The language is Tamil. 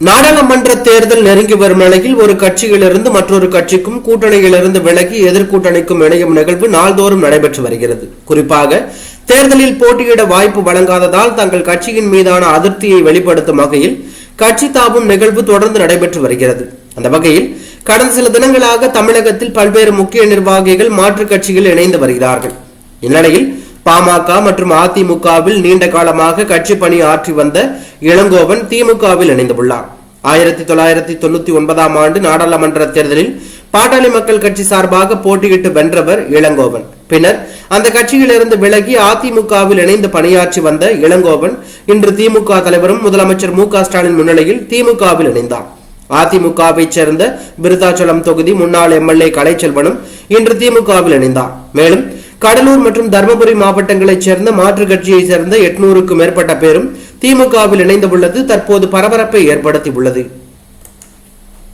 நாடாளுமன்ற தேர்தல் நெருங்கி வரும் நிலையில் ஒரு கட்சியிலிருந்து மற்றொரு கட்சிக்கும் கூட்டணியிலிருந்து விலகி எதிர்கூட்டணிக்கும் இணையும் நிகழ்வு நாள்தோறும் நடைபெற்று வருகிறது. குறிப்பாக தேர்தலில் போட்டியிட வாய்ப்பு வழங்காததால் தங்கள் கட்சியின் மீதான அதிருப்தியை வெளிப்படுத்தும் வகையில் கட்சி தாவும் நிகழ்வு தொடர்ந்து நடைபெற்று வருகிறது. அந்த வகையில் கடந்த சில தினங்களாக தமிழகத்தில் பல்வேறு முக்கிய நிர்வாகிகள் மாற்றுக் கட்சியில் இணைந்து வருகிறார்கள். இந்நிலையில் பாமக மற்றும் அதிமுகவில் நீண்ட காலமாக கட்சி பணி ஆற்றி வந்த இளங்கோவன் திமுகவில் இணைந்துள்ளார். 1999 ஆண்டு நாடாளுமன்ற தேர்தலில் பாட்டாளி மக்கள் கட்சி சார்பாக போட்டியிட்டு வென்றவர் இளங்கோவன். பின்னர் அந்த கட்சியிலிருந்து விலகி அதிமுகவில் இணைந்து பணியாற்றி வந்த இளங்கோவன் இன்று திமுக தலைவரும் முதலமைச்சர் மு.க.ஸ்டாலின் முன்னிலையில் திமுகவில் இணைந்தார். அதிமுகவை சேர்ந்த விருத்தாச்சலம் தொகுதி முன்னாள் எம்எல்ஏ கலைச்செல்வனும் இன்று திமுகவில் இணைந்தார். மேலும் கடலூர் மற்றும் தர்மபுரி மாவட்டங்களைச் சேர்ந்த மாற்றுக் கட்சியை சேர்ந்த 800க்கும் மேற்பட்ட பேரும் திமுகவில் இணைந்துள்ளது தற்போது பரபரப்பை ஏற்படுத்தியுள்ளது.